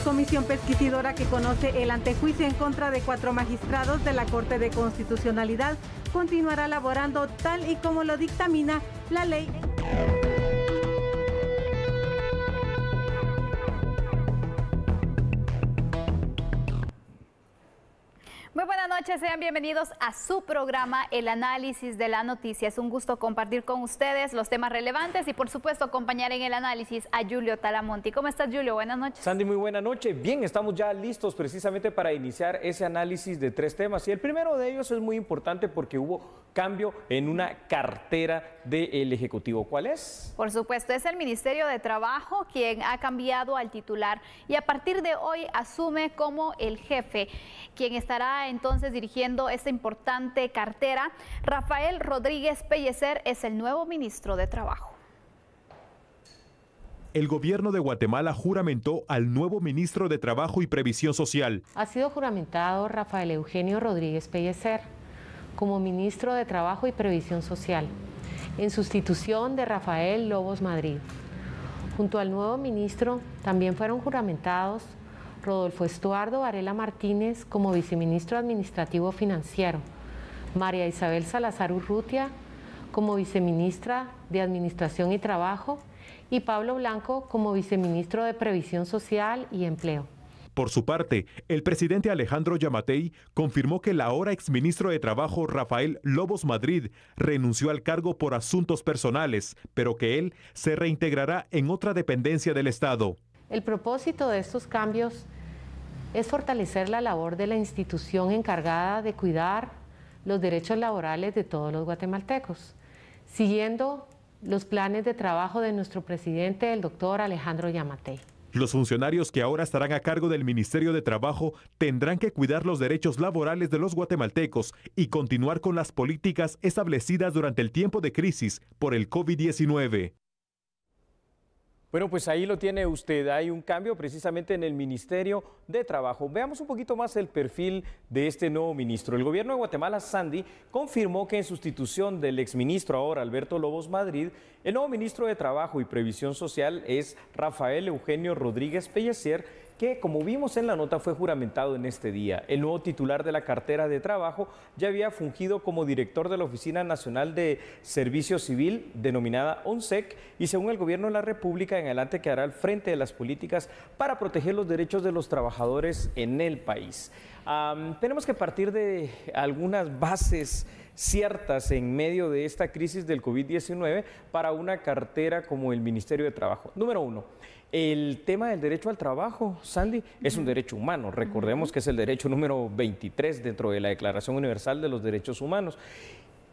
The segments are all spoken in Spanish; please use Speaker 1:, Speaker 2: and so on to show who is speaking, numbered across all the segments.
Speaker 1: Comisión pesquisidora que conoce el antejuicio en contra de 4 magistrados de la Corte de Constitucionalidad continuará laborando tal y como lo dictamina la ley.
Speaker 2: Muy buenas noches, sean bienvenidos a su programa El Análisis de la Noticia. Es un gusto compartir con ustedes los temas relevantes y por supuesto acompañar en el análisis a Julio Talamonti. ¿Cómo estás, Julio? Buenas noches.
Speaker 3: Sandy, muy buena noche. Bien, estamos ya listos precisamente para iniciar ese análisis de 3 temas y el primero de ellos es muy importante porque hubo cambio en una cartera del Ejecutivo. ¿Cuál es?
Speaker 2: Por supuesto, es el Ministerio de Trabajo quien ha cambiado al titular y a partir de hoy asume como el jefe, quien estará entonces dirigiendo esta importante cartera. Rafael Rodríguez Pellecer es el nuevo ministro de Trabajo.
Speaker 4: El gobierno de Guatemala juramentó al nuevo ministro de Trabajo y Previsión Social.
Speaker 5: Ha sido juramentado Rafael Eugenio Rodríguez Pellecer como ministro de Trabajo y Previsión Social, en sustitución de Rafael Lobos Madrid. Junto al nuevo ministro también fueron juramentados Rodolfo Estuardo Varela Martínez como viceministro administrativo financiero, María Isabel Salazar Urrutia como viceministra de Administración y Trabajo y Pablo Blanco como viceministro de Previsión Social y Empleo.
Speaker 4: Por su parte, el presidente Alejandro Yamatei confirmó que el ahora exministro de Trabajo Rafael Lobos Madrid renunció al cargo por asuntos personales, pero que él se reintegrará en otra dependencia del Estado.
Speaker 5: El propósito de estos cambios es fortalecer la labor de la institución encargada de cuidar los derechos laborales de todos los guatemaltecos, siguiendo los planes de trabajo de nuestro presidente, el doctor Alejandro Yamatei.
Speaker 4: Los funcionarios que ahora estarán a cargo del Ministerio de Trabajo tendrán que cuidar los derechos laborales de los guatemaltecos y continuar con las políticas establecidas durante el tiempo de crisis por el COVID-19.
Speaker 3: Bueno, pues ahí lo tiene usted, hay un cambio precisamente en el Ministerio de Trabajo. Veamos un poquito más el perfil de este nuevo ministro. El gobierno de Guatemala, Sandy, confirmó que en sustitución del exministro ahora Alberto Lobos Madrid, el nuevo ministro de Trabajo y Previsión Social es Rafael Eugenio Rodríguez Pellecer, que como vimos en la nota fue juramentado en este día. El nuevo titular de la cartera de trabajo ya había fungido como director de la Oficina Nacional de Servicio Civil, denominada ONSEC, y según el gobierno de la República en adelante quedará al frente de las políticas para proteger los derechos de los trabajadores en el país. Tenemos que partir de algunas bases ciertas en medio de esta crisis del COVID-19 para una cartera como el Ministerio de Trabajo. Número 1. El tema del derecho al trabajo, Sandy, es un derecho humano. Recordemos que es el derecho número 23 dentro de la Declaración Universal de los Derechos Humanos.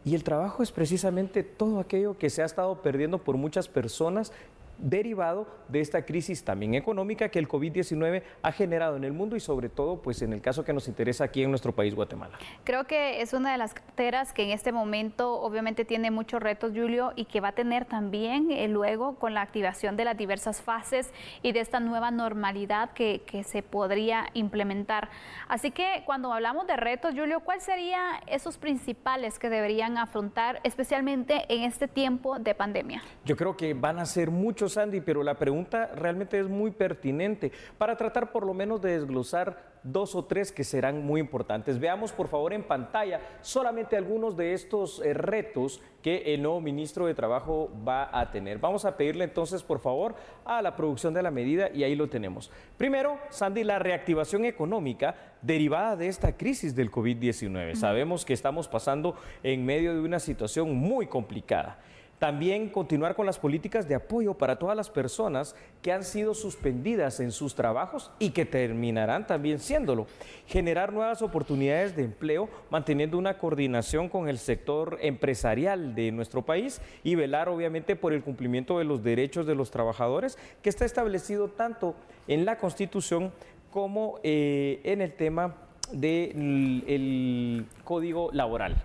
Speaker 3: Y el trabajo es precisamente todo aquello que se ha estado perdiendo por muchas personas derivado de esta crisis también económica que el COVID-19 ha generado en el mundo y sobre todo pues en el caso que nos interesa aquí en nuestro país, Guatemala.
Speaker 2: Creo que es una de las carteras que en este momento obviamente tiene muchos retos, Julio, y que va a tener también luego con la activación de las diversas fases y de esta nueva normalidad que se podría implementar. Así que cuando hablamos de retos, Julio, ¿cuáles serían esos principales que deberían afrontar especialmente en este tiempo de pandemia?
Speaker 3: Yo creo que van a ser muchos, Sandy, pero la pregunta realmente es muy pertinente para tratar por lo menos de desglosar 2 o 3 que serán muy importantes. Veamos por favor en pantalla solamente algunos de estos retos que el nuevo ministro de Trabajo va a tener. Vamos a pedirle entonces por favor a la producción de la medida y ahí lo tenemos. Primero, Sandy, la reactivación económica derivada de esta crisis del COVID-19. Sabemos que estamos pasando en medio de una situación muy complicada. También continuar con las políticas de apoyo para todas las personas que han sido suspendidas en sus trabajos y que terminarán también siéndolo. Generar nuevas oportunidades de empleo, manteniendo una coordinación con el sector empresarial de nuestro país y velar obviamente por el cumplimiento de los derechos de los trabajadores, que está establecido tanto en la Constitución como en el tema del Código Laboral.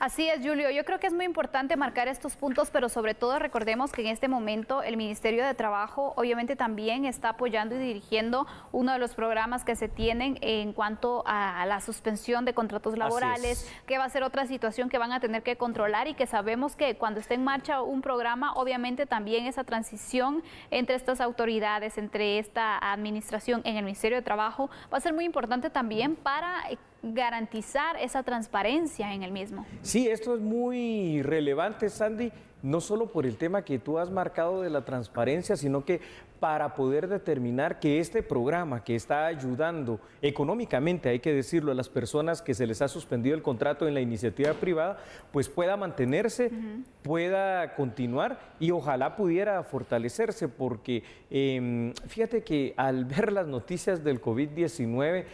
Speaker 2: Así es, Julio. Yo creo que es muy importante marcar estos puntos, pero sobre todo recordemos que en este momento el Ministerio de Trabajo obviamente también está apoyando y dirigiendo uno de los programas que se tienen en cuanto a la suspensión de contratos laborales, que va a ser otra situación que van a tener que controlar y que sabemos que cuando esté en marcha un programa, obviamente también esa transición entre estas autoridades, entre esta administración en el Ministerio de Trabajo, va a ser muy importante también para garantizar esa transparencia en el mismo.
Speaker 3: Sí, esto es muy relevante, Sandy, no solo por el tema que tú has marcado de la transparencia, sino que para poder determinar que este programa que está ayudando económicamente, hay que decirlo, a las personas que se les ha suspendido el contrato en la iniciativa privada, pues pueda mantenerse, pueda continuar y ojalá pudiera fortalecerse, porque fíjate que al ver las noticias del COVID-19,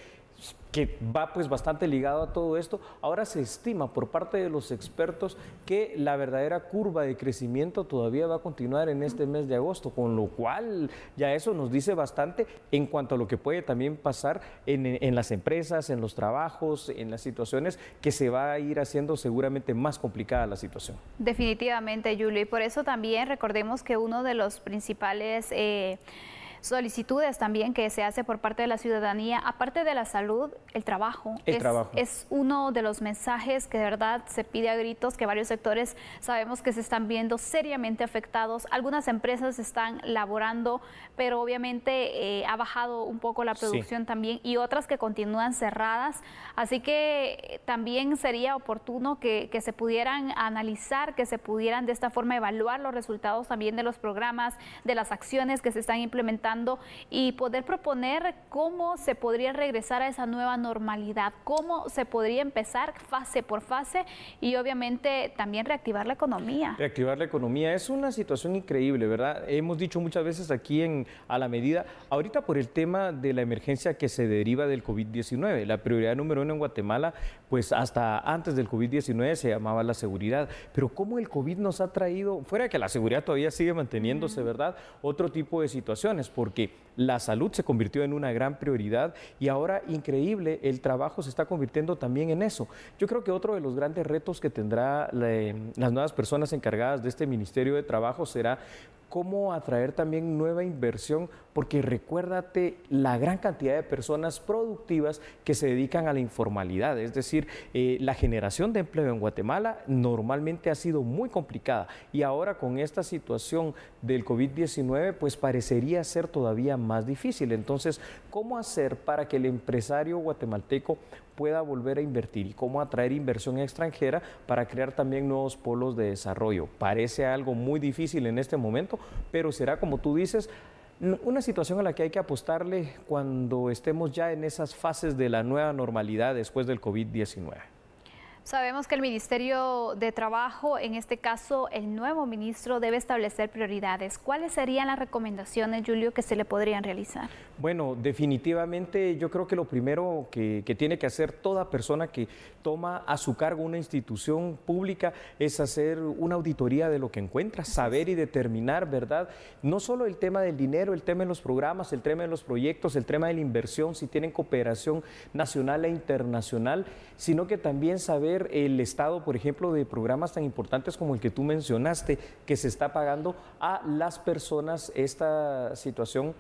Speaker 3: que va pues bastante ligado a todo esto, ahora se estima por parte de los expertos que la verdadera curva de crecimiento todavía va a continuar en este mes de agosto, con lo cual ya eso nos dice bastante en cuanto a lo que puede también pasar en las empresas, en los trabajos, en las situaciones que se va a ir haciendo seguramente más complicada la situación.
Speaker 2: Definitivamente, Julio, y por eso también recordemos que uno de los principales solicitudes también que se hace por parte de la ciudadanía, aparte de la salud, el trabajo. Es uno de los mensajes que de verdad se pide a gritos, que varios sectores sabemos que se están viendo seriamente afectados. Algunas empresas están laborando, pero obviamente ha bajado un poco la producción también, y otras que continúan cerradas. Así que también sería oportuno que se pudieran analizar, que se pudieran de esta forma evaluar los resultados también de los programas, de las acciones que se están implementando, y poder proponer cómo se podría regresar a esa nueva normalidad, cómo se podría empezar fase por fase y obviamente también reactivar la economía.
Speaker 3: Reactivar la economía es una situación increíble, ¿verdad? Hemos dicho muchas veces aquí en A la Medida, ahorita por el tema de la emergencia que se deriva del COVID-19, la prioridad número 1 en Guatemala, pues hasta antes del COVID-19 se llamaba la seguridad, pero cómo el COVID nos ha traído, fuera de que la seguridad todavía sigue manteniéndose, ¿verdad? Otro tipo de situaciones, porque la salud se convirtió en una gran prioridad y ahora, increíble, el trabajo se está convirtiendo también en eso. Yo creo que otro de los grandes retos que tendrá las nuevas personas encargadas de este Ministerio de Trabajo será cómo atraer también nueva inversión, porque recuérdate la gran cantidad de personas productivas que se dedican a la informalidad, es decir, la generación de empleo en Guatemala normalmente ha sido muy complicada y ahora con esta situación del COVID-19 pues parecería ser todavía más difícil. Entonces, ¿cómo hacer para que el empresario guatemalteco pueda volver a invertir y cómo atraer inversión extranjera para crear también nuevos polos de desarrollo? Parece algo muy difícil en este momento, pero será, como tú dices, una situación a la que hay que apostarle cuando estemos ya en esas fases de la nueva normalidad después del COVID-19.
Speaker 2: Sabemos que el Ministerio de Trabajo, en este caso el nuevo ministro, debe establecer prioridades. ¿Cuáles serían las recomendaciones, Julio, que se le podrían realizar?
Speaker 3: Bueno, definitivamente yo creo que lo primero que tiene que hacer toda persona que toma a su cargo una institución pública es hacer una auditoría de lo que encuentra, saber y determinar, ¿verdad? No solo el tema del dinero, el tema de los programas, el tema de los proyectos, el tema de la inversión, si tienen cooperación nacional e internacional, sino que también saber el estado, por ejemplo, de programas tan importantes como el que tú mencionaste, que se está pagando a las personas esta situación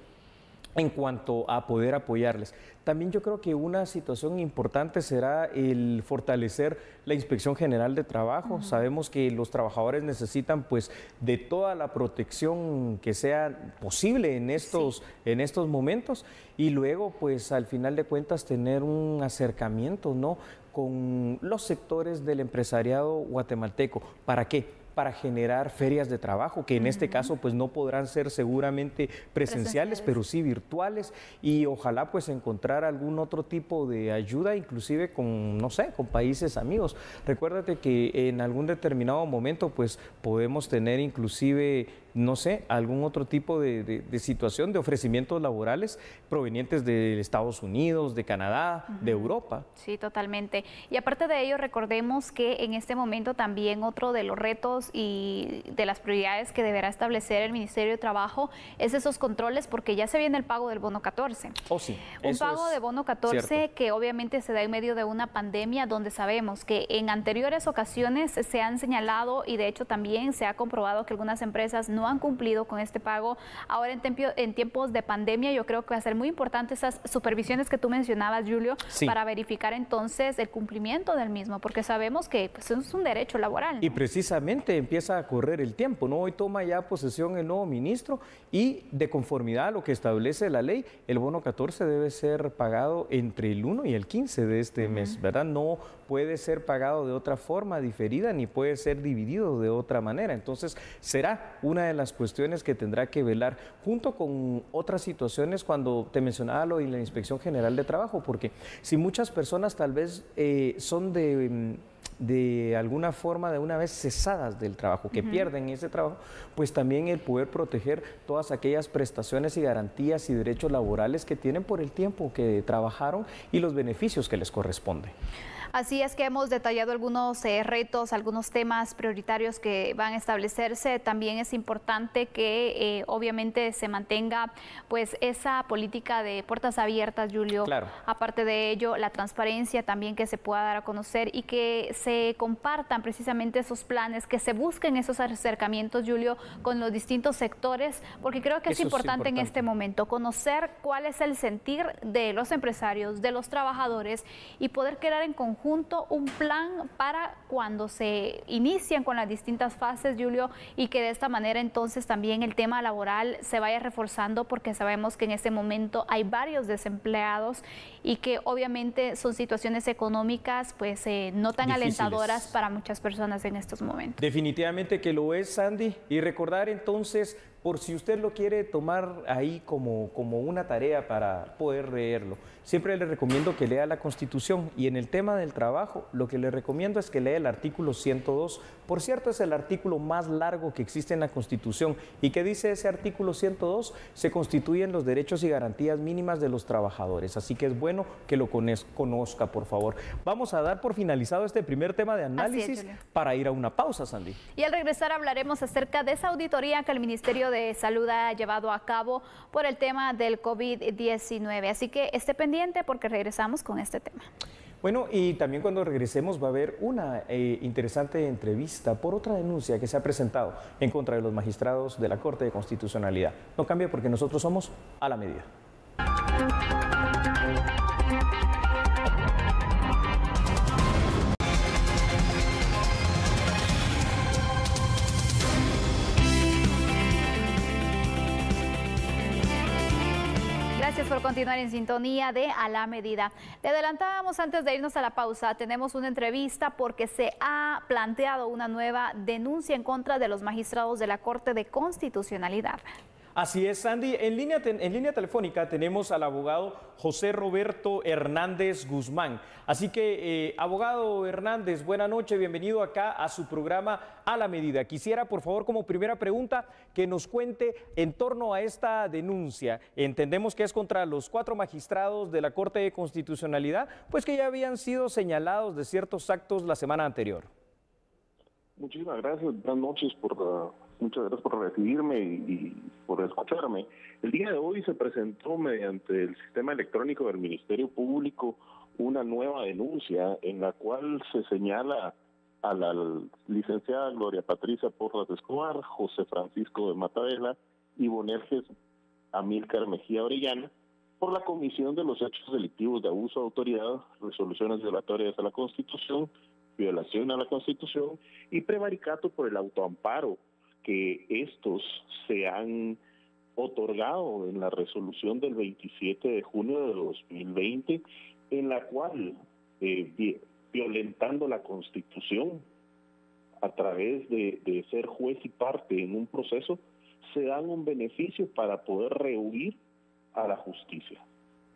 Speaker 3: en cuanto a poder apoyarles. También yo creo que una situación importante será el fortalecer la Inspección General de Trabajo. Sabemos que los trabajadores necesitan pues de toda la protección que sea posible en estos momentos y luego pues al final de cuentas tener un acercamiento, ¿no?, con los sectores del empresariado guatemalteco. ¿Para qué? Para generar ferias de trabajo, que en este caso pues no podrán ser seguramente presenciales, pero sí virtuales, y ojalá pues encontrar algún otro tipo de ayuda, inclusive con, no sé, con países amigos. Recuérdate que en algún determinado momento pues podemos tener inclusive no sé, algún otro tipo de situación de ofrecimientos laborales provenientes de Estados Unidos, de Canadá, de Europa.
Speaker 2: Sí, totalmente. Y aparte de ello, recordemos que en este momento también otro de los retos y de las prioridades que deberá establecer el Ministerio de Trabajo es esos controles, porque ya se viene el pago del bono 14.
Speaker 3: Oh, sí.
Speaker 2: Un pago de bono 14
Speaker 3: cierto.
Speaker 2: que obviamente se da en medio de una pandemia, donde sabemos que en anteriores ocasiones se han señalado y de hecho también se ha comprobado que algunas empresas no han cumplido con este pago. Ahora en tiempos de pandemia yo creo que va a ser muy importante esas supervisiones que tú mencionabas, Julio,
Speaker 3: Sí.
Speaker 2: para verificar entonces el cumplimiento del mismo, porque sabemos que pues, es un derecho laboral, ¿no?
Speaker 3: Y precisamente empieza a correr el tiempo, ¿no? Hoy toma ya posesión el nuevo ministro y de conformidad a lo que establece la ley, el bono 14 debe ser pagado entre el 1 y el 15 de este mes, ¿verdad? No puede ser pagado de otra forma diferida ni puede ser dividido de otra manera. Entonces, será una de las cuestiones que tendrá que velar junto con otras situaciones cuando te mencionaba lo de la Inspección General de Trabajo, porque si muchas personas tal vez son de alguna forma, de una vez cesadas del trabajo, que pierden ese trabajo, pues también el poder proteger todas aquellas prestaciones y garantías y derechos laborales que tienen por el tiempo que trabajaron y los beneficios que les corresponde.
Speaker 2: Así es que hemos detallado algunos retos, algunos temas prioritarios que van a establecerse. También es importante que obviamente se mantenga pues esa política de puertas abiertas, Julio.
Speaker 3: Claro.
Speaker 2: Aparte de ello, la transparencia también que se pueda dar a conocer y que se compartan precisamente esos planes, que se busquen esos acercamientos, Julio, con los distintos sectores, porque creo que es importante en este momento conocer cuál es el sentir de los empresarios, de los trabajadores y poder crear en conjunto un plan para cuando se inician con las distintas fases, Julio, y que de esta manera entonces también el tema laboral se vaya reforzando, porque sabemos que en este momento hay varios desempleados y que obviamente son situaciones económicas pues no tan
Speaker 3: difíciles,
Speaker 2: alentadoras para muchas personas en estos momentos.
Speaker 3: Definitivamente que lo es, Sandy, y recordar entonces, por si usted lo quiere tomar ahí como una tarea para poder leerlo, siempre le recomiendo que lea la Constitución, y en el tema del trabajo lo que le recomiendo es que lea el artículo 102. Por cierto, es el artículo más largo que existe en la Constitución. ¿Y qué dice ese artículo 102? Se constituyen los derechos y garantías mínimas de los trabajadores, así que es bueno que lo conozca, por favor. Vamos a dar por finalizado este primer tema de análisis para ir a una pausa, Sandy.
Speaker 2: Y al regresar hablaremos acerca de esa auditoría que el Ministerio de Salud ha llevado a cabo por el tema del COVID-19. Así que esté pendiente porque regresamos con este tema.
Speaker 3: Bueno, y también cuando regresemos va a haber una interesante entrevista por otra denuncia que se ha presentado en contra de los magistrados de la Corte de Constitucionalidad. No cambie porque nosotros somos a la medida.
Speaker 2: Gracias por continuar en sintonía de A la Medida. Le adelantábamos antes de irnos a la pausa, tenemos una entrevista porque se ha planteado una nueva denuncia en contra de los magistrados de la Corte de Constitucionalidad.
Speaker 3: Así es, Sandy. En línea telefónica tenemos al abogado José Roberto Hernández Guzmán. Así que, abogado Hernández, buena noche, bienvenido acá a su programa A la Medida. Quisiera, por favor, como primera pregunta, que nos cuente en torno a esta denuncia. Entendemos que es contra los 4 magistrados de la Corte de Constitucionalidad, pues que ya habían sido señalados de ciertos actos la semana anterior.
Speaker 6: Muchísimas gracias, buenas noches, muchas gracias por recibirme y por escucharme. El día de hoy se presentó mediante el sistema electrónico del Ministerio Público una nueva denuncia en la cual se señala a la licenciada Gloria Patricia Porras Escobar, José Francisco de Matadela y Bonerges Amílcar Mejía Orellana por la comisión de los hechos delictivos de abuso de autoridad, resoluciones violatorias a la Constitución, violación a la Constitución y prevaricato por el autoamparo que estos se han otorgado en la resolución del 27 de junio de 2020, en la cual, violentando la Constitución a través de ser juez y parte en un proceso, se dan un beneficio para poder rehuir a la justicia.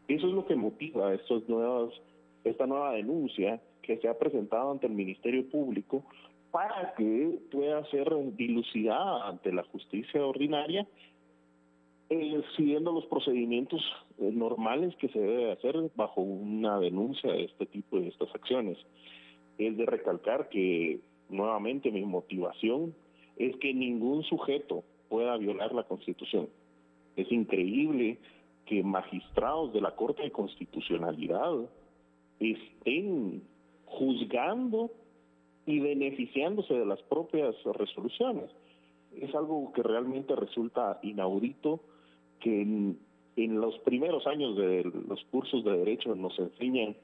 Speaker 6: Eso es lo que motiva esta nueva denuncia que se ha presentado ante el Ministerio Público para que pueda ser dilucidada ante la justicia ordinaria, siguiendo los procedimientos normales que se debe hacer bajo una denuncia de este tipo de estas acciones. Es de recalcar que, nuevamente, mi motivación es que ningún sujeto pueda violar la Constitución. Es increíble que magistrados de la Corte de Constitucionalidad estén juzgando y beneficiándose de las propias resoluciones. Es algo que realmente resulta inaudito, que en los primeros años de los cursos de Derecho nos enseñan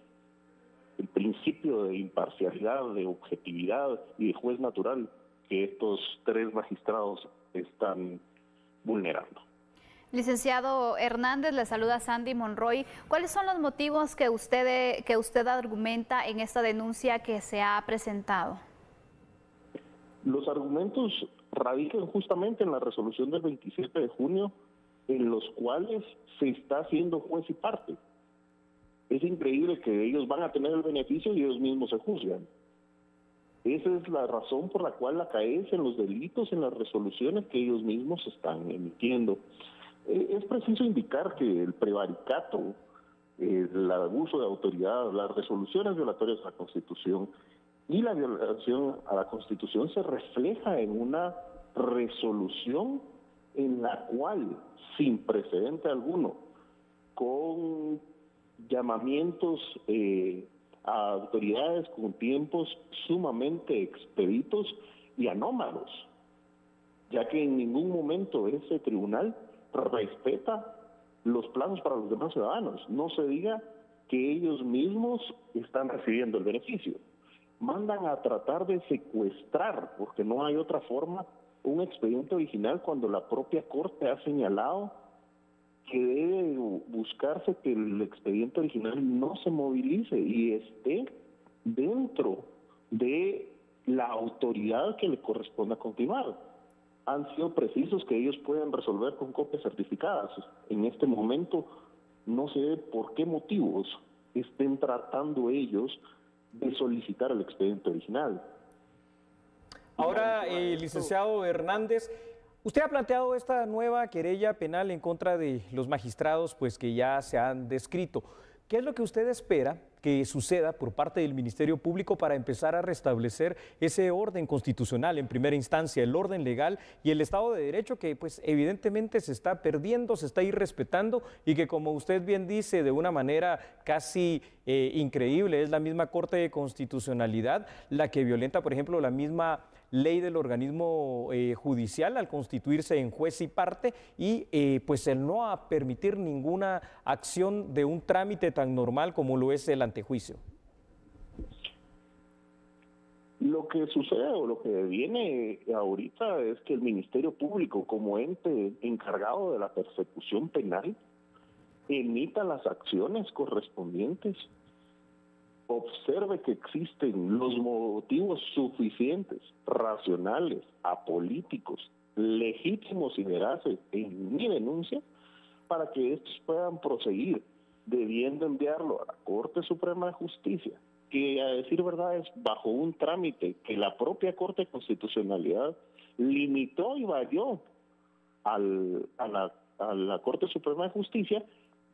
Speaker 6: el principio de imparcialidad, de objetividad y de juez natural, que estos tres magistrados están vulnerando.
Speaker 2: Licenciado Hernández, le saluda Sandy Monroy. ¿Cuáles son los motivos que usted argumenta en esta denuncia que se ha presentado?
Speaker 6: Los argumentos radican justamente en la resolución del 27 de junio, en los cuales se está haciendo juez y parte. Es increíble que ellos van a tener el beneficio y ellos mismos se juzgan. Esa es la razón por la cual acaecen los delitos en las resoluciones que ellos mismos están emitiendo. Es preciso indicar que el prevaricato, el abuso de autoridad, las resoluciones violatorias a la Constitución y la violación a la Constitución se refleja en una resolución en la cual, sin precedente alguno, con llamamientos a autoridades con tiempos sumamente expeditos y anómalos, ya que en ningún momento ese tribunal respeta los plazos para los demás ciudadanos. No se diga que ellos mismos están recibiendo el beneficio. Mandan a tratar de secuestrar, porque no hay otra forma, un expediente original cuando la propia Corte ha señalado que debe buscarse que el expediente original no se movilice y esté dentro de la autoridad que le corresponde continuar. Han sido precisos que ellos pueden resolver con copias certificadas. En este momento no sé por qué motivos estén tratando ellos de solicitar el expediente original.
Speaker 3: Ahora, licenciado Hernández, usted ha planteado esta nueva querella penal en contra de los magistrados, pues que ya se han descrito. ¿Qué es lo que usted espera que suceda por parte del Ministerio Público para empezar a restablecer ese orden constitucional en primera instancia, el orden legal y el Estado de Derecho que pues evidentemente se está perdiendo, se está irrespetando y que, como usted bien dice, de una manera casi increíble, es la misma Corte de Constitucionalidad la que violenta, por ejemplo, la misma ley del organismo judicial al constituirse en juez y parte y pues el no a permitir ninguna acción de un trámite tan normal como lo es el antejuicio?
Speaker 6: Lo que sucede o lo que viene ahorita es que el Ministerio Público, como ente encargado de la persecución penal, emita las acciones correspondientes, observe que existen los motivos suficientes, racionales, apolíticos, legítimos y veraces en mi denuncia para que estos puedan proseguir, debiendo enviarlo a la Corte Suprema de Justicia, que a decir verdad es bajo un trámite que la propia Corte de Constitucionalidad limitó y varió a la Corte Suprema de Justicia,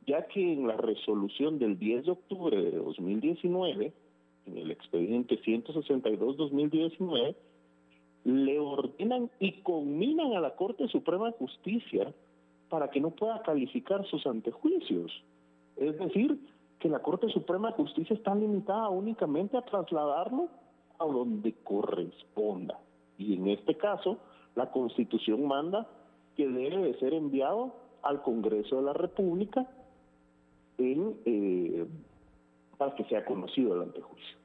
Speaker 6: ya que en la resolución del 10 de octubre de 2019, en el expediente 162-2019, le ordenan y conminan a la Corte Suprema de Justicia para que no pueda calificar sus antejuicios. Es decir, que la Corte Suprema de Justicia está limitada únicamente a trasladarlo a donde corresponda. Y en este caso, la Constitución manda que debe de ser enviado al Congreso de la República para que sea conocido el antejuicio.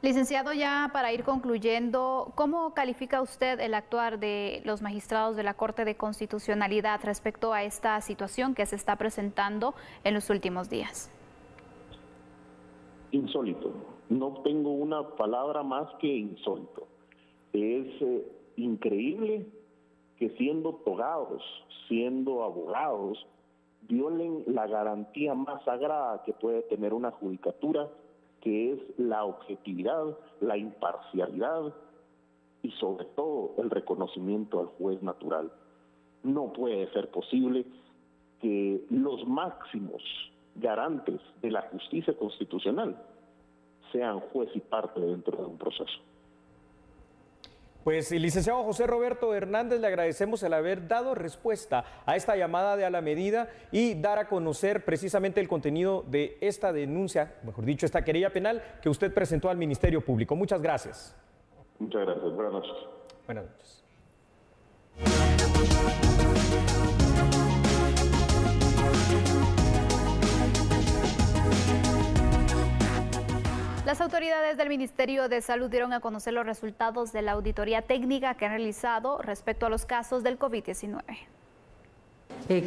Speaker 2: Licenciado, ya para ir concluyendo, ¿cómo califica usted el actuar de los magistrados de la Corte de Constitucionalidad respecto a esta situación que se está presentando en los últimos días?
Speaker 6: Insólito. No tengo una palabra más que insólito. Es increíble que siendo togados, siendo abogados, violen la garantía más sagrada que puede tener una judicatura, que es la objetividad, la imparcialidad y sobre todo el reconocimiento al juez natural. No puede ser posible que los máximos garantes de la justicia constitucional sean juez y parte dentro de un proceso.
Speaker 3: Pues, licenciado José Roberto Hernández, le agradecemos el haber dado respuesta a esta llamada de a la medida y dar a conocer precisamente el contenido de esta denuncia, mejor dicho, esta querella penal que usted presentó al Ministerio Público. Muchas gracias.
Speaker 6: Muchas gracias. Buenas noches.
Speaker 3: Buenas noches.
Speaker 2: Las autoridades del Ministerio de Salud dieron a conocer los resultados de la auditoría técnica que han realizado respecto a los casos del COVID-19.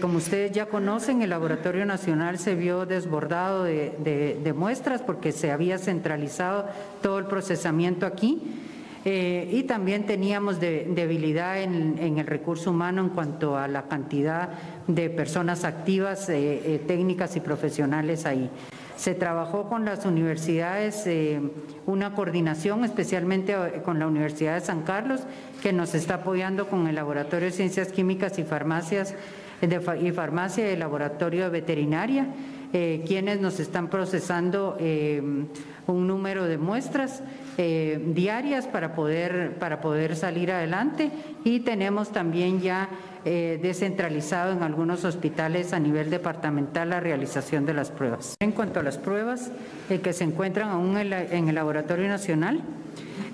Speaker 7: Como ustedes ya conocen, el Laboratorio Nacional se vio desbordado de muestras porque se había centralizado todo el procesamiento aquí. Y también teníamos debilidad en el recurso humano en cuanto a la cantidad de personas activas, técnicas y profesionales ahí. Se trabajó con las universidades, una coordinación especialmente con la Universidad de San Carlos, que nos está apoyando con el Laboratorio de Ciencias Químicas y Farmacia y el Laboratorio de Veterinaria, quienes nos están procesando un número de muestras diarias para poder salir adelante, y tenemos también ya descentralizado en algunos hospitales a nivel departamental la realización de las pruebas. En cuanto a las pruebas que se encuentran aún en el Laboratorio Nacional,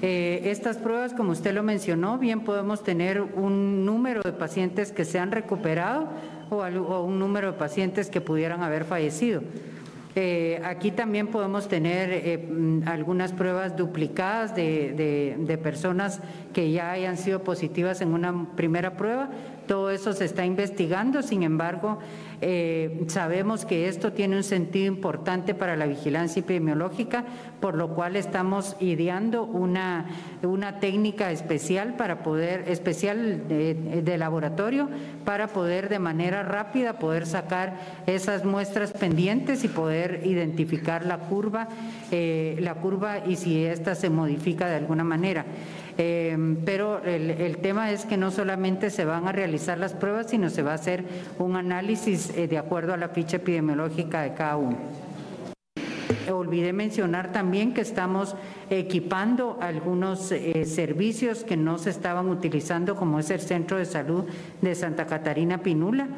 Speaker 7: estas pruebas, como usted lo mencionó, bien podemos tener un número de pacientes que se han recuperado o un número de pacientes que pudieran haber fallecido. Aquí también podemos tener algunas pruebas duplicadas de personas que ya hayan sido positivas en una primera prueba. Todo eso se está investigando, sin embargo, sabemos que esto tiene un sentido importante para la vigilancia epidemiológica, por lo cual estamos ideando una técnica especial de laboratorio para poder de manera rápida poder sacar esas muestras pendientes y poder identificar la curva y si ésta se modifica de alguna manera. Pero el tema es que no solamente se van a realizar las pruebas, sino se va a hacer un análisis de acuerdo a la ficha epidemiológica de cada uno. Olvidé mencionar también que estamos equipando algunos servicios que no se estaban utilizando, como es el Centro de Salud de Santa Catarina Pinula,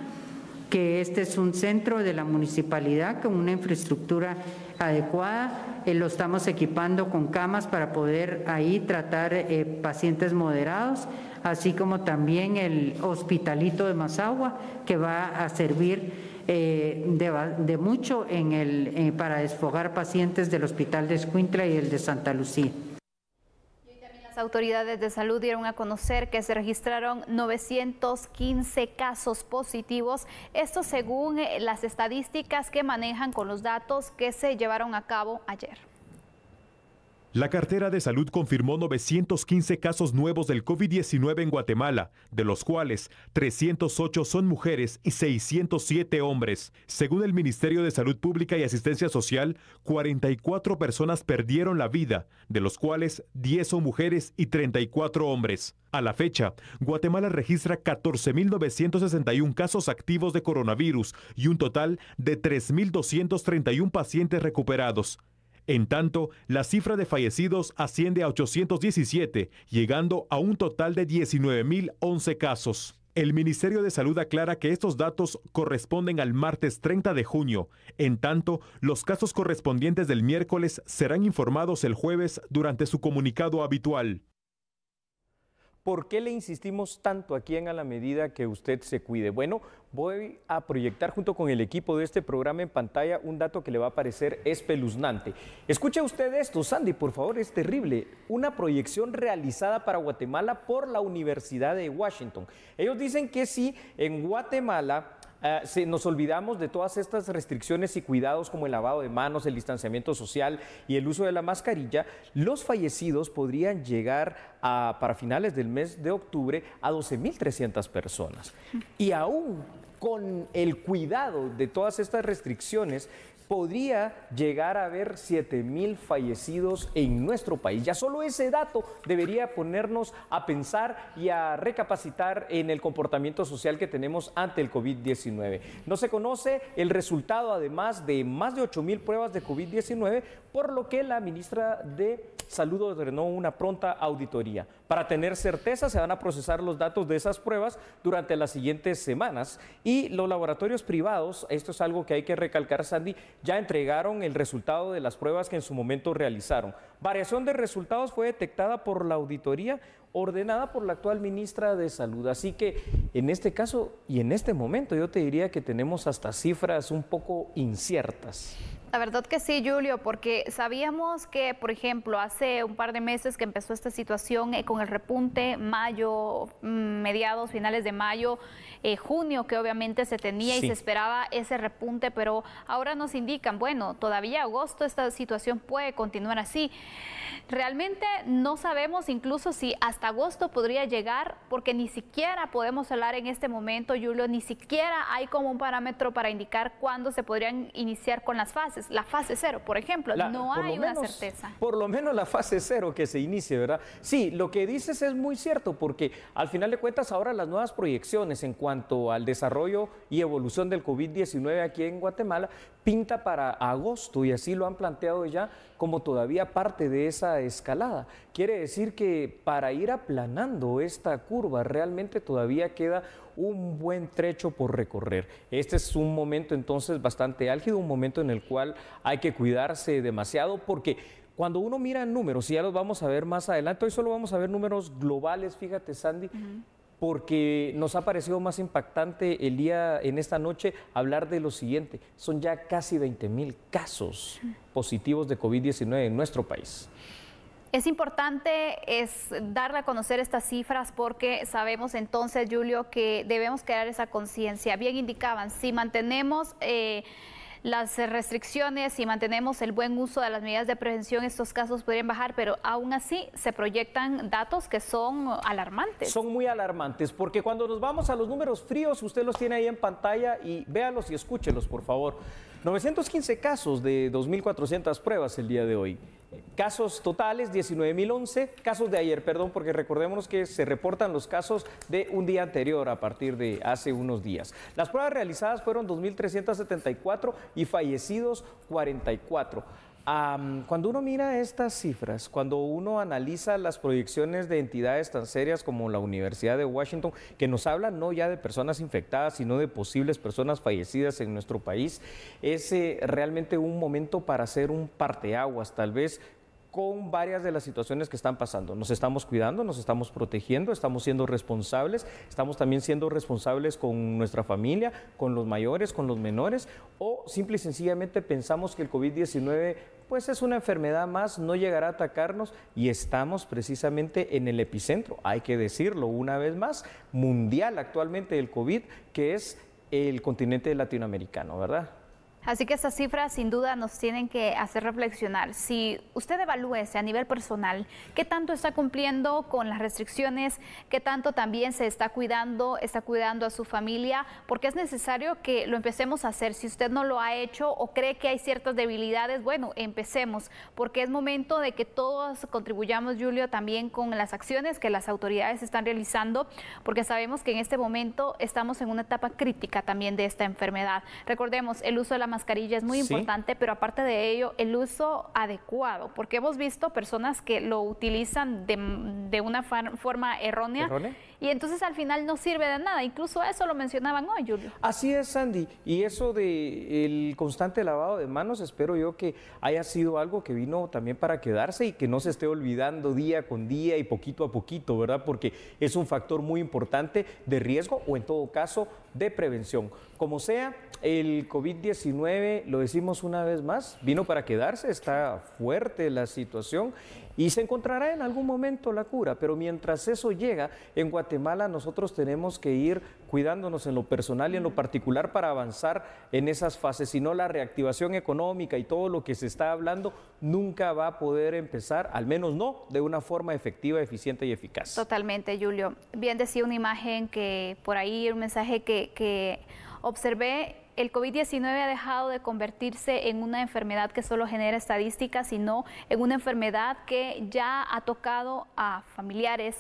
Speaker 7: que este es un centro de la municipalidad con una infraestructura adecuada. Lo estamos equipando con camas para poder ahí tratar pacientes moderados, así como también el Hospitalito de Mazahua, que va a servir de mucho para desfogar pacientes del Hospital de Escuintla y el de Santa Lucía.
Speaker 2: Las autoridades de salud dieron a conocer que se registraron 915 casos positivos, esto según las estadísticas que manejan con los datos que se llevaron a cabo ayer.
Speaker 4: La cartera de salud confirmó 915 casos nuevos del COVID-19 en Guatemala, de los cuales 308 son mujeres y 607 hombres. Según el Ministerio de Salud Pública y Asistencia Social, 44 personas perdieron la vida, de los cuales 10 son mujeres y 34 hombres. A la fecha, Guatemala registra 14.961 casos activos de coronavirus y un total de 3.231 pacientes recuperados. En tanto, la cifra de fallecidos asciende a 817, llegando a un total de 19.011 casos. El Ministerio de Salud aclara que estos datos corresponden al martes 30 de junio. En tanto, los casos correspondientes del miércoles serán informados el jueves durante su comunicado habitual.
Speaker 3: ¿Por qué le insistimos tanto aquí en A la Medida que usted se cuide? Bueno, voy a proyectar junto con el equipo de este programa en pantalla un dato que le va a parecer espeluznante. Escuche usted esto, Sandy, por favor, es terrible. Una proyección realizada para Guatemala por la Universidad de Washington. Ellos dicen que si en Guatemala nos olvidamos de todas estas restricciones y cuidados como el lavado de manos, el distanciamiento social y el uso de la mascarilla, los fallecidos podrían llegar para finales del mes de octubre a 12.300 personas. Y aún con el cuidado de todas estas restricciones, podría llegar a haber 7,000 fallecidos en nuestro país. Ya solo ese dato debería ponernos a pensar y a recapacitar en el comportamiento social que tenemos ante el COVID-19. No se conoce el resultado, además de más de 8,000 pruebas de COVID-19, por lo que la ministra de Salud ordenó una pronta auditoría. Para tener certeza, se van a procesar los datos de esas pruebas durante las siguientes semanas, y los laboratorios privados, esto es algo que hay que recalcar, Sandy, ya entregaron el resultado de las pruebas que en su momento realizaron. Variación de resultados fue detectada por la auditoría ordenada por la actual ministra de Salud. Así que en este caso y en este momento yo te diría que tenemos hasta cifras un poco inciertas.
Speaker 2: La verdad que sí, Julio, porque sabíamos que, por ejemplo, hace un par de meses que empezó esta situación con el repunte, mayo, mediados, finales de mayo, junio, que obviamente se tenía y se esperaba ese repunte, pero ahora nos indican, bueno, todavía agosto esta situación puede continuar así. Realmente no sabemos incluso si hasta agosto podría llegar, porque ni siquiera podemos hablar en este momento, Julio, ni siquiera hay como un parámetro para indicar cuándo se podrían iniciar con las fases. La fase 0, por ejemplo, no hay una certeza.
Speaker 3: Por lo menos la fase 0 que se inicie, ¿verdad? Sí, lo que dices es muy cierto, porque al final de cuentas ahora las nuevas proyecciones en cuanto al desarrollo y evolución del COVID-19 aquí en Guatemala pinta para agosto, y así lo han planteado ya como todavía parte de esa escalada. Quiere decir que para ir aplanando esta curva realmente todavía queda un buen trecho por recorrer. Este es un momento entonces bastante álgido, un momento en el cual hay que cuidarse demasiado, porque cuando uno mira números, y ya los vamos a ver más adelante, hoy solo vamos a ver números globales, fíjate, Sandy, porque nos ha parecido más impactante en esta noche hablar de lo siguiente: son ya casi 20,000 casos positivos de COVID-19 en nuestro país.
Speaker 2: Es importante darle a conocer estas cifras, porque sabemos entonces, Julio, que debemos crear esa conciencia. Bien indicaban, si mantenemos las restricciones, si mantenemos el buen uso de las medidas de prevención, estos casos podrían bajar, pero aún así se proyectan datos que son alarmantes.
Speaker 3: Son muy alarmantes, porque cuando nos vamos a los números fríos, usted los tiene ahí en pantalla y véalos y escúchelos, por favor. 915 casos de 2,400 pruebas el día de hoy. Casos totales, 19,011. Casos de ayer, perdón, porque recordémonos que se reportan los casos de un día anterior a partir de hace unos días. Las pruebas realizadas fueron 2,374 y fallecidos 44. Cuando uno mira estas cifras, cuando uno analiza las proyecciones de entidades tan serias como la Universidad de Washington, que nos hablan no ya de personas infectadas, sino de posibles personas fallecidas en nuestro país, es realmente un momento para hacer un parteaguas, tal vez, con varias de las situaciones que están pasando. Nos estamos cuidando, nos estamos protegiendo, estamos siendo responsables, estamos también siendo responsables con nuestra familia, con los mayores, con los menores, o simple y sencillamente pensamos que el COVID-19 pues es una enfermedad más, no llegará a atacarnos, y estamos precisamente en el epicentro, hay que decirlo una vez más, mundial actualmente del COVID, que es el continente latinoamericano, ¿verdad?
Speaker 2: Así que estas cifras sin duda nos tienen que hacer reflexionar. Si usted evalúese a nivel personal qué tanto está cumpliendo con las restricciones, qué tanto también se está cuidando a su familia, porque es necesario que lo empecemos a hacer. Si usted no lo ha hecho o cree que hay ciertas debilidades, bueno, empecemos, porque es momento de que todos contribuyamos, Julio, también con las acciones que las autoridades están realizando, porque sabemos que en este momento estamos en una etapa crítica también de esta enfermedad. Recordemos, el uso de la mascarilla es muy importante, pero aparte de ello, el uso adecuado, porque hemos visto personas que lo utilizan de una forma errónea, y entonces al final no sirve de nada. Incluso eso lo mencionaban hoy, Julio.
Speaker 3: Así es, Sandy, y eso del constante lavado de manos, espero yo que haya sido algo que vino también para quedarse y que no se esté olvidando día con día y poquito a poquito, ¿verdad? Porque es un factor muy importante de riesgo, o en todo caso de prevención. Como sea, el COVID-19, lo decimos una vez más, vino para quedarse, está fuerte la situación y se encontrará en algún momento la cura, pero mientras eso llega, en Guatemala nosotros tenemos que ir cuidándonos en lo personal y en lo particular para avanzar en esas fases, si no la reactivación económica y todo lo que se está hablando nunca va a poder empezar, al menos no de una forma efectiva, eficiente y eficaz.
Speaker 2: Totalmente, Julio. Bien decía una imagen que por ahí, un mensaje que Observé, el COVID-19 ha dejado de convertirse en una enfermedad que solo genera estadísticas, sino en una enfermedad que ya ha tocado a familiares,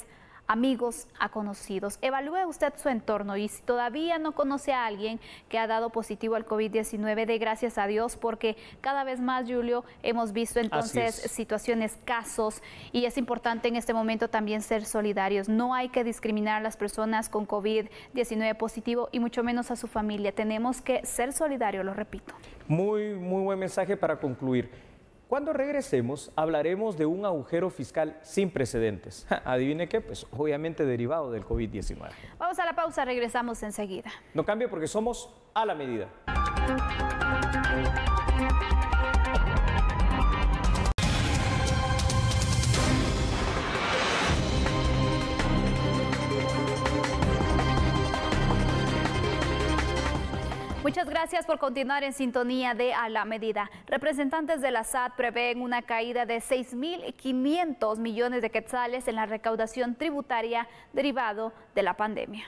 Speaker 2: amigos, a conocidos. Evalúe usted su entorno y si todavía no conoce a alguien que ha dado positivo al COVID-19, dé gracias a Dios, porque cada vez más, Julio, hemos visto entonces situaciones, casos, y es importante en este momento también ser solidarios. No hay que discriminar a las personas con COVID-19 positivo y mucho menos a su familia. Tenemos que ser solidarios, lo repito.
Speaker 3: Muy buen mensaje para concluir. Cuando regresemos, hablaremos de un agujero fiscal sin precedentes. ¿Adivine qué? Pues obviamente derivado del COVID-19.
Speaker 2: Vamos a la pausa, regresamos enseguida.
Speaker 3: No cambie porque somos a la medida.
Speaker 2: Muchas gracias por continuar en sintonía de A la Medida. Representantes de la SAT prevén una caída de 6.500 millones de quetzales en la recaudación tributaria derivado de la pandemia.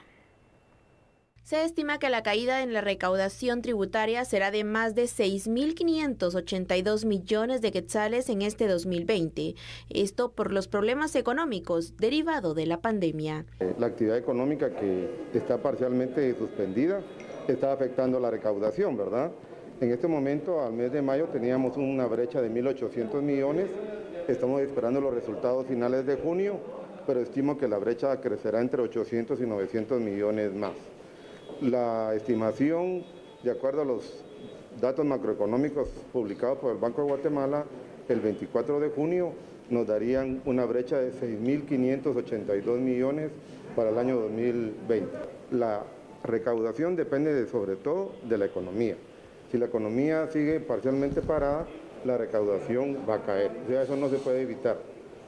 Speaker 8: Se estima que la caída en la recaudación tributaria será de más de 6.582 millones de quetzales en este 2020. Esto por los problemas económicos derivados de la pandemia.
Speaker 9: La actividad económica que está parcialmente suspendida está afectando la recaudación, ¿verdad? En este momento, al mes de mayo, teníamos una brecha de 1.800 millones. Estamos esperando los resultados finales de junio, pero estimo que la brecha crecerá entre 800 y 900 millones más. La estimación, de acuerdo a los datos macroeconómicos publicados por el Banco de Guatemala, el 24 de junio nos darían una brecha de 6.582 millones para el año 2020. La recaudación depende sobre todo de la economía. Si la economía sigue parcialmente parada, la recaudación va a caer. O sea, eso no se puede evitar.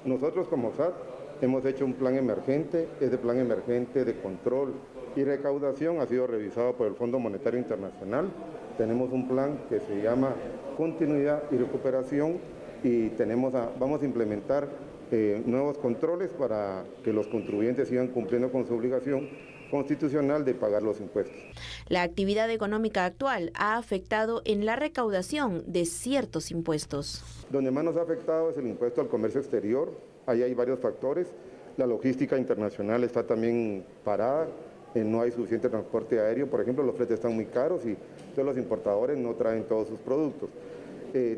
Speaker 9: Nosotros como SAT hemos hecho un plan emergente. Ese plan emergente de control y recaudación ha sido revisado por el Fondo Monetario Internacional. Tenemos un plan que se llama Continuidad y Recuperación y vamos a implementar nuevos controles para que los contribuyentes sigan cumpliendo con su obligación constitucional de pagar los impuestos.
Speaker 8: La actividad económica actual ha afectado en la recaudación de ciertos impuestos.
Speaker 9: Donde más nos ha afectado es el impuesto al comercio exterior. Ahí hay varios factores. La logística internacional está también parada. No hay suficiente transporte aéreo. Por ejemplo, los fletes están muy caros y todos los importadores no traen todos sus productos.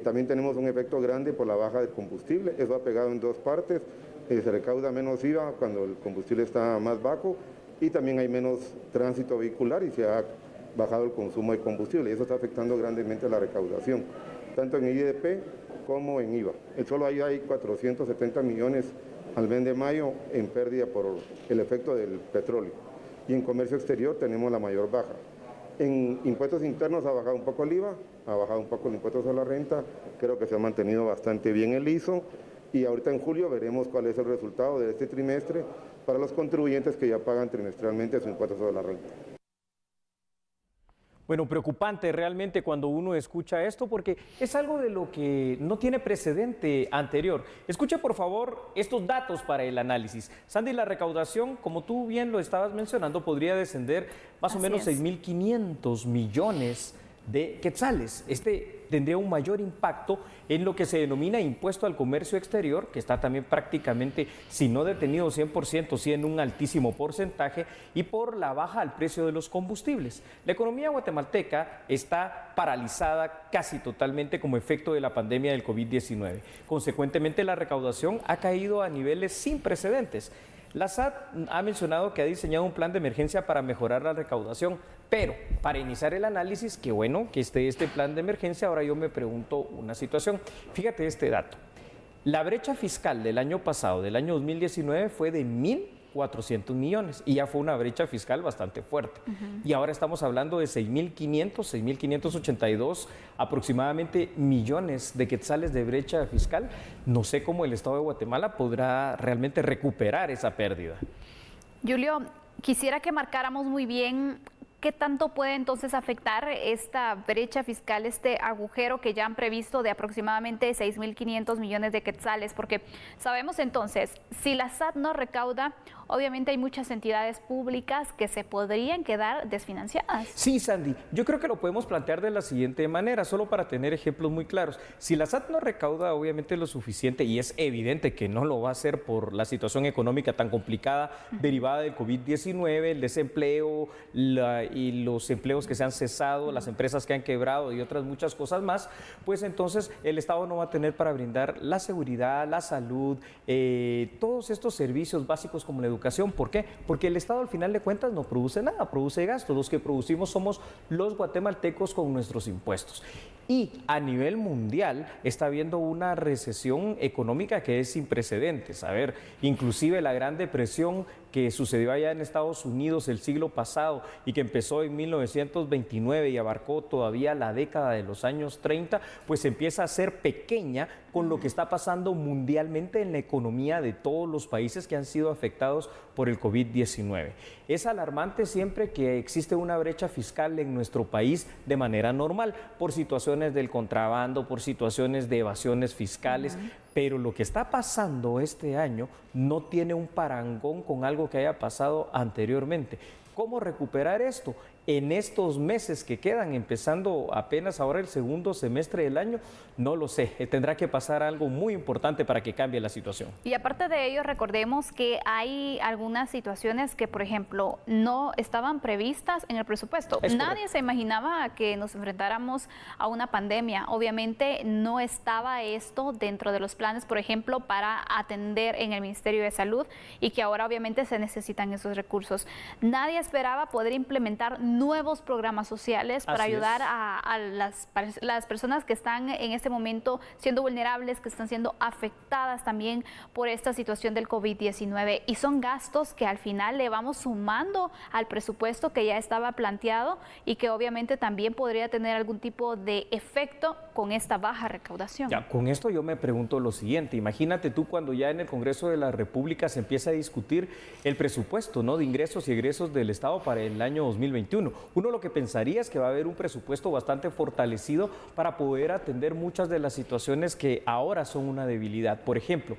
Speaker 9: También tenemos un efecto grande por la baja del combustible. Eso ha pegado en dos partes. Se recauda menos IVA cuando el combustible está más bajo. Y también hay menos tránsito vehicular y se ha bajado el consumo de combustible. Y eso está afectando grandemente la recaudación, tanto en IDP como en IVA. Solo ahí hay 470 millones al mes de mayo en pérdida por el efecto del petróleo. Y en comercio exterior tenemos la mayor baja. En impuestos internos ha bajado un poco el IVA, ha bajado un poco el impuesto sobre la renta, creo que se ha mantenido bastante bien el ISO. Y ahorita en julio veremos cuál es el resultado de este trimestre para los contribuyentes que ya pagan trimestralmente su impuesto sobre la renta.
Speaker 3: Bueno, preocupante realmente cuando uno escucha esto porque es algo de lo que no tiene precedente anterior. Escuche por favor estos datos para el análisis. Sandy, la recaudación, como tú bien lo estabas mencionando, podría descender más o menos 6.500 millones de quetzales. Este tendría un mayor impacto en lo que se denomina impuesto al comercio exterior, que está también prácticamente, si no detenido 100%, sí en un altísimo porcentaje, y por la baja al precio de los combustibles. La economía guatemalteca está paralizada casi totalmente como efecto de la pandemia del COVID-19. Consecuentemente, la recaudación ha caído a niveles sin precedentes. La SAT ha mencionado que ha diseñado un plan de emergencia para mejorar la recaudación, pero para iniciar el análisis, qué bueno que esté este plan de emergencia. Ahora yo me pregunto una situación. Fíjate este dato. La brecha fiscal del año pasado, del año 2019, fue de 1.400 millones y ya fue una brecha fiscal bastante fuerte. Y ahora estamos hablando de 6.582 aproximadamente millones de quetzales de brecha fiscal. No sé cómo el Estado de Guatemala podrá realmente recuperar esa pérdida.
Speaker 2: Julio, quisiera que marcáramos muy bien ¿qué tanto puede entonces afectar esta brecha fiscal, este agujero que ya han previsto de aproximadamente 6.500 millones de quetzales? Porque sabemos entonces, si la SAT no recauda, obviamente hay muchas entidades públicas que se podrían quedar desfinanciadas.
Speaker 3: Sí, Sandy, yo creo que lo podemos plantear de la siguiente manera, solo para tener ejemplos muy claros. Si la SAT no recauda obviamente lo suficiente, y es evidente que no lo va a hacer por la situación económica tan complicada derivada del COVID-19, el desempleo y los empleos que se han cesado, las empresas que han quebrado y otras muchas cosas más, pues entonces el Estado no va a tener para brindar la seguridad, la salud, todos estos servicios básicos como la educación. ¿Por qué? Porque el Estado al final de cuentas no produce nada, produce gastos. Los que producimos somos los guatemaltecos con nuestros impuestos. Y a nivel mundial está habiendo una recesión económica que es sin precedentes. A ver, inclusive la Gran Depresión que sucedió allá en Estados Unidos el siglo pasado y que empezó en 1929 y abarcó todavía la década de los años 30, pues empieza a ser pequeña con lo que está pasando mundialmente en la economía de todos los países que han sido afectados por el COVID-19. Es alarmante siempre que existe una brecha fiscal en nuestro país de manera normal, por situaciones del contrabando, por situaciones de evasiones fiscales, pero lo que está pasando este año no tiene un parangón con algo que haya pasado anteriormente. ¿Cómo recuperar esto? En estos meses que quedan, empezando apenas ahora el segundo semestre del año, no lo sé. Tendrá que pasar algo muy importante para que cambie la situación.
Speaker 2: Y aparte de ello, recordemos que hay algunas situaciones que, por ejemplo, no estaban previstas en el presupuesto. Nadie se imaginaba que nos enfrentáramos a una pandemia. Obviamente no estaba esto dentro de los planes, por ejemplo, para atender en el Ministerio de Salud, y que ahora obviamente se necesitan esos recursos. Nadie esperaba poder implementar nuevos programas sociales para ayudar a las personas que están en este momento siendo vulnerables, que están siendo afectadas también por esta situación del COVID-19. Y son gastos que al final le vamos sumando al presupuesto que ya estaba planteado y que obviamente también podría tener algún tipo de efecto con esta baja recaudación.
Speaker 3: Ya, con esto yo me pregunto lo siguiente. Imagínate tú cuando ya en el Congreso de la República se empieza a discutir el presupuesto, ¿no?, de ingresos y egresos del Estado para el año 2021. Uno lo que pensaría es que va a haber un presupuesto bastante fortalecido para poder atender muchas de las situaciones que ahora son una debilidad. Por ejemplo,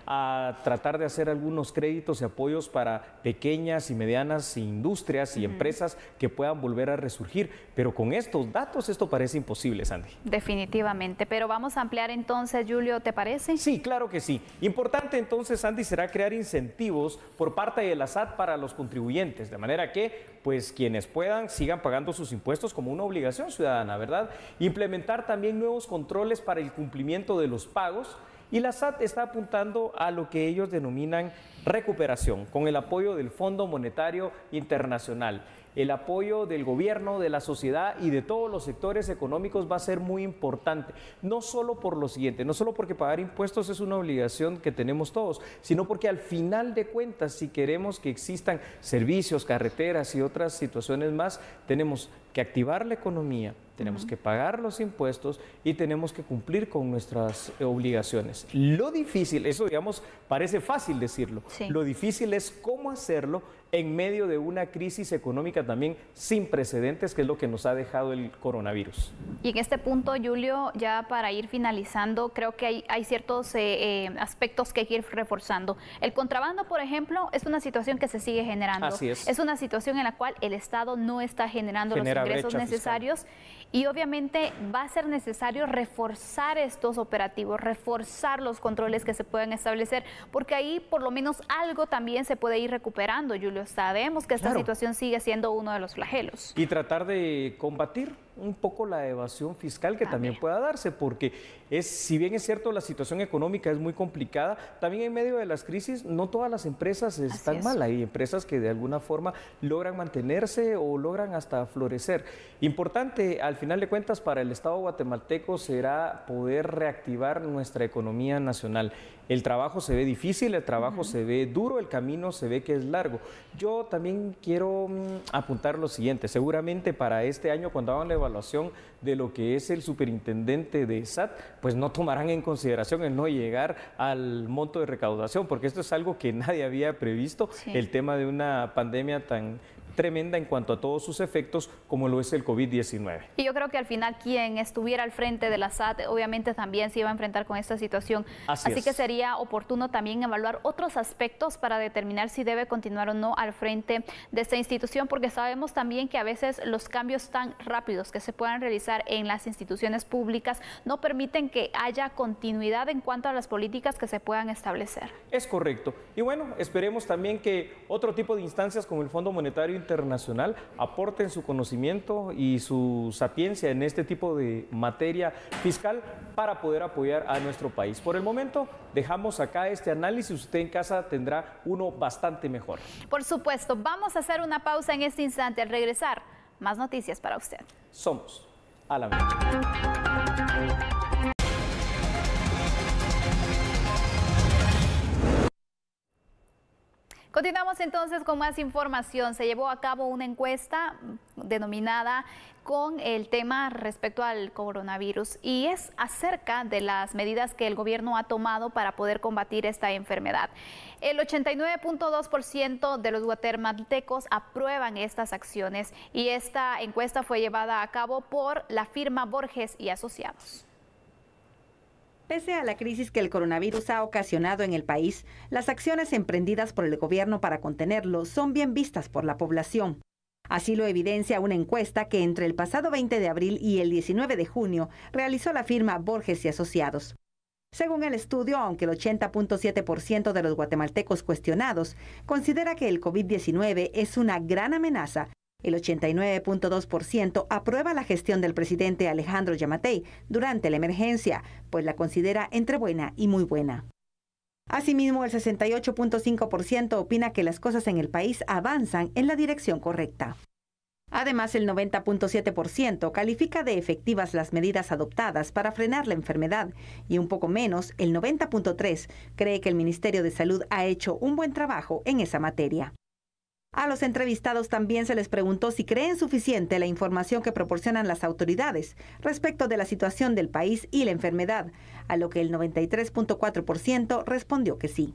Speaker 3: a tratar de hacer algunos créditos y apoyos para pequeñas y medianas industrias y empresas que puedan volver a resurgir. Pero con estos datos esto parece imposible, Sandy.
Speaker 2: Definitivamente, pero vamos a ampliar entonces, Julio, ¿te parece?
Speaker 3: Sí, claro que sí. Importante entonces, Sandy, será crear incentivos por parte de la SAT para los contribuyentes, de manera que pues quienes puedan sigan pagando sus impuestos como una obligación ciudadana, ¿verdad? Implementar también nuevos controles para el cumplimiento de los pagos. Y la SAT está apuntando a lo que ellos denominan recuperación, con el apoyo del Fondo Monetario Internacional. El apoyo del gobierno, de la sociedad y de todos los sectores económicos va a ser muy importante, no solo por lo siguiente, no solo porque pagar impuestos es una obligación que tenemos todos, sino porque al final de cuentas, si queremos que existan servicios, carreteras y otras situaciones más, tenemos que activar la economía, tenemos que pagar los impuestos y tenemos que cumplir con nuestras obligaciones. Lo difícil, eso digamos, parece fácil decirlo, lo difícil es cómo hacerlo en medio de una crisis económica también sin precedentes, que es lo que nos ha dejado el coronavirus.
Speaker 2: Y en este punto, Julio, ya para ir finalizando, creo que hay ciertos aspectos que hay que ir reforzando. El contrabando, por ejemplo, es una situación que se sigue generando.
Speaker 3: Así es.
Speaker 2: Es una situación en la cual el Estado no está generando los ingresos necesarios fiscal. Y obviamente va a ser necesario reforzar estos operativos, reforzar los controles que se puedan establecer, porque ahí por lo menos algo también se puede ir recuperando, Julio. Sabemos que esta situación sigue siendo uno de los flagelos.
Speaker 3: Y tratar de combatir un poco la evasión fiscal que también pueda darse, porque si bien es cierto la situación económica es muy complicada, también en medio de las crisis no todas las empresas están mal. Hay empresas que de alguna forma logran mantenerse o logran hasta florecer. Importante, al final de cuentas, para el Estado guatemalteco será poder reactivar nuestra economía nacional. El trabajo se ve difícil, el trabajo se ve duro, el camino se ve que es largo. Yo también quiero apuntar lo siguiente. Seguramente para este año, cuando hagan la evaluación de lo que es el superintendente de SAT, pues no tomarán en consideración el no llegar al monto de recaudación, porque esto es algo que nadie había previsto, el tema de una pandemia tan tremenda en cuanto a todos sus efectos, como lo es el COVID-19.
Speaker 2: Y yo creo que al final quien estuviera al frente de la SAT obviamente también se iba a enfrentar con esta situación. Así que sería oportuno también evaluar otros aspectos para determinar si debe continuar o no al frente de esta institución, porque sabemos también que a veces los cambios tan rápidos que se puedan realizar en las instituciones públicas no permiten que haya continuidad en cuanto a las políticas que se puedan establecer.
Speaker 3: Es correcto. Y bueno, esperemos también que otro tipo de instancias como el Fondo Monetario Internacional aporten su conocimiento y su sapiencia en este tipo de materia fiscal para poder apoyar a nuestro país. Por el momento, dejamos acá este análisis. Usted en casa tendrá uno bastante mejor.
Speaker 2: Por supuesto, vamos a hacer una pausa en este instante. Al regresar, más noticias para usted.
Speaker 3: Somos a la Media.
Speaker 2: Continuamos entonces con más información. Se llevó a cabo una encuesta denominada con el tema respecto al coronavirus y es acerca de las medidas que el gobierno ha tomado para poder combatir esta enfermedad. El 89.2% de los guatemaltecos aprueban estas acciones y esta encuesta fue llevada a cabo por la firma Borges y Asociados.
Speaker 10: Pese a la crisis que el coronavirus ha ocasionado en el país, las acciones emprendidas por el gobierno para contenerlo son bien vistas por la población. Así lo evidencia una encuesta que entre el pasado 20 de abril y el 19 de junio realizó la firma Borges y Asociados. Según el estudio, aunque el 80.7% de los guatemaltecos cuestionados considera que el COVID-19 es una gran amenaza, el 89.2% aprueba la gestión del presidente Alejandro Yamatei durante la emergencia, pues la considera entre buena y muy buena. Asimismo, el 68.5% opina que las cosas en el país avanzan en la dirección correcta. Además, el 90.7% califica de efectivas las medidas adoptadas para frenar la enfermedad y un poco menos, el 90.3%, cree que el Ministerio de Salud ha hecho un buen trabajo en esa materia. A los entrevistados también se les preguntó si creen suficiente la información que proporcionan las autoridades respecto de la situación del país y la enfermedad, a lo que el 93.4% respondió que sí.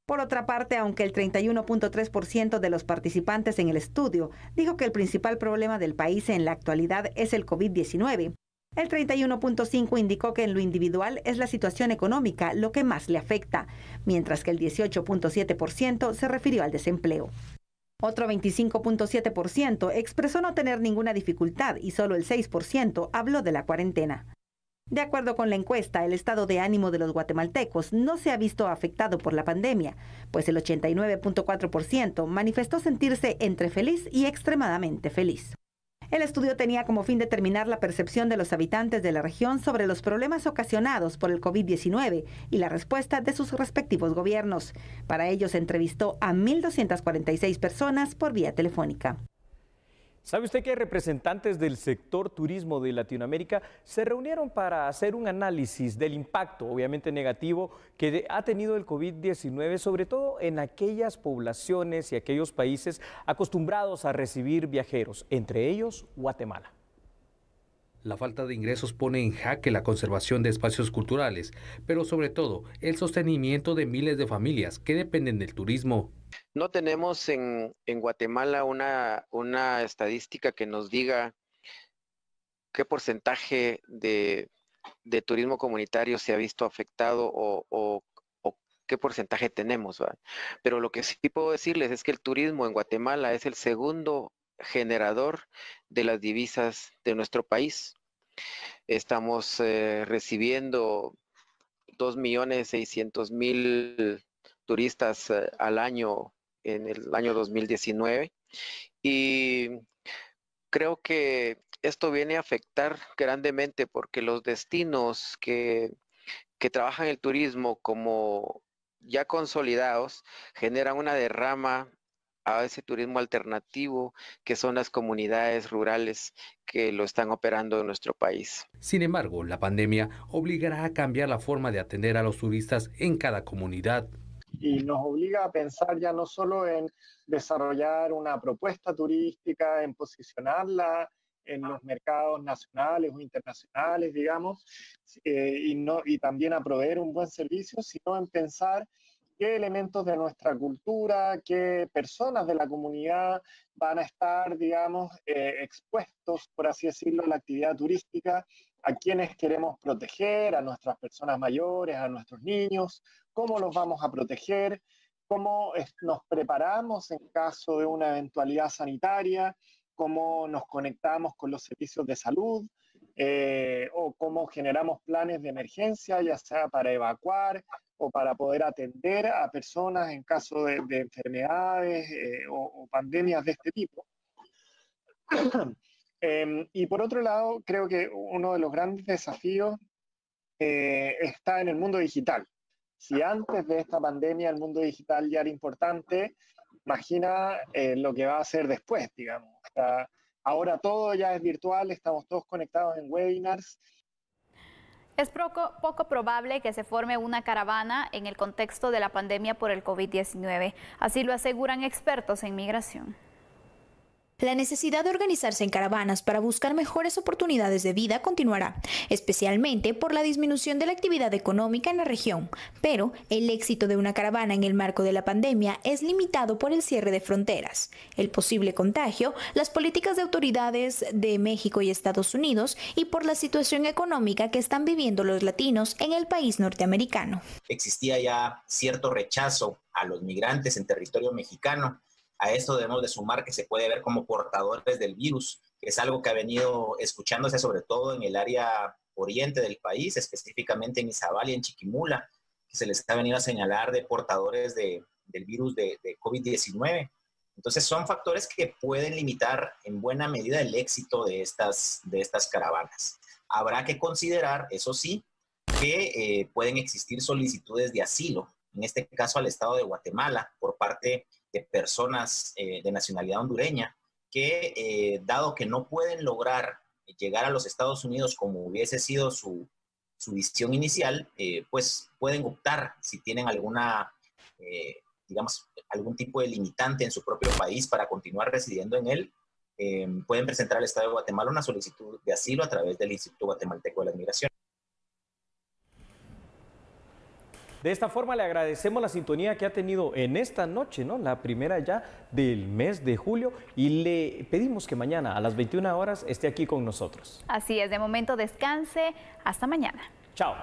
Speaker 10: Por otra parte, aunque el 31.3% de los participantes en el estudio dijo que el principal problema del país en la actualidad es el COVID-19, el 31.5% indicó que en lo individual es la situación económica lo que más le afecta, mientras que el 18.7% se refirió al desempleo. Otro 25.7% expresó no tener ninguna dificultad y solo el 6% habló de la cuarentena. De acuerdo con la encuesta, el estado de ánimo de los guatemaltecos no se ha visto afectado por la pandemia, pues el 89.4% manifestó sentirse entre feliz y extremadamente feliz. El estudio tenía como fin determinar la percepción de los habitantes de la región sobre los problemas ocasionados por el COVID-19 y la respuesta de sus respectivos gobiernos. Para ello se entrevistó a 1.246 personas por vía telefónica.
Speaker 3: ¿Sabe usted que representantes del sector turismo de Latinoamérica se reunieron para hacer un análisis del impacto, obviamente negativo, que ha tenido el COVID-19, sobre todo en aquellas poblaciones y aquellos países acostumbrados a recibir viajeros, entre ellos Guatemala?
Speaker 11: La falta de ingresos pone en jaque la conservación de espacios culturales, pero sobre todo el sostenimiento de miles de familias que dependen del turismo.
Speaker 12: No tenemos en Guatemala una estadística que nos diga qué porcentaje de turismo comunitario se ha visto afectado o qué porcentaje tenemos, ¿verdad? Pero lo que sí puedo decirles es que el turismo en Guatemala es el segundo generador de las divisas de nuestro país. Estamos recibiendo 2.600.000 turistas al año en el año 2019 y creo que esto viene a afectar grandemente porque los destinos que trabajan el turismo como ya consolidados generan una derrama a ese turismo alternativo que son las comunidades rurales que lo están operando en nuestro país.
Speaker 11: Sin embargo, la pandemia obligará a cambiar la forma de atender a los turistas en cada comunidad.
Speaker 13: Y nos obliga a pensar ya no solo en desarrollar una propuesta turística, en posicionarla en los mercados nacionales o internacionales, digamos, y también a proveer un buen servicio, sino en pensar qué elementos de nuestra cultura, qué personas de la comunidad van a estar, digamos, expuestos, por así decirlo, a la actividad turística, a quienes queremos proteger, a nuestras personas mayores, a nuestros niños, cómo los vamos a proteger, cómo nos preparamos en caso de una eventualidad sanitaria, cómo nos conectamos con los servicios de salud, o cómo generamos planes de emergencia, ya sea para evacuar o para poder atender a personas en caso de enfermedades o pandemias de este tipo. Y por otro lado, creo que uno de los grandes desafíos está en el mundo digital. Si antes de esta pandemia el mundo digital ya era importante, imagina lo que va a ser después, digamos. O sea, ahora todo ya es virtual, estamos todos conectados en webinars.
Speaker 2: Es poco probable que se forme una caravana en el contexto de la pandemia por el COVID-19. Así lo aseguran expertos en migración.
Speaker 14: La necesidad de organizarse en caravanas para buscar mejores oportunidades de vida continuará, especialmente por la disminución de la actividad económica en la región. Pero el éxito de una caravana en el marco de la pandemia es limitado por el cierre de fronteras, el posible contagio, las políticas de autoridades de México y Estados Unidos y por la situación económica que están viviendo los latinos en el país norteamericano.
Speaker 15: Existía ya cierto rechazo a los migrantes en territorio mexicano. A esto debemos de sumar que se puede ver como portadores del virus, que es algo que ha venido escuchándose sobre todo en el área oriente del país, específicamente en Izabal y en Chiquimula, que se les ha venido a señalar de portadores del virus de COVID-19. Entonces son factores que pueden limitar en buena medida el éxito de estas caravanas. Habrá que considerar, eso sí, que pueden existir solicitudes de asilo, en este caso al Estado de Guatemala, por parte de personas de nacionalidad hondureña que, dado que no pueden lograr llegar a los Estados Unidos como hubiese sido su visión inicial, pues pueden optar, si tienen alguna, digamos, algún tipo de limitante en su propio país para continuar residiendo en él, pueden presentar al Estado de Guatemala una solicitud de asilo a través del Instituto Guatemalteco de la Migración.
Speaker 3: De esta forma le agradecemos la sintonía que ha tenido en esta noche, ¿no? La primera ya del mes de julio, y le pedimos que mañana a las 21 horas esté aquí con nosotros.
Speaker 2: Así es, de momento descanse, hasta mañana.
Speaker 3: Chao.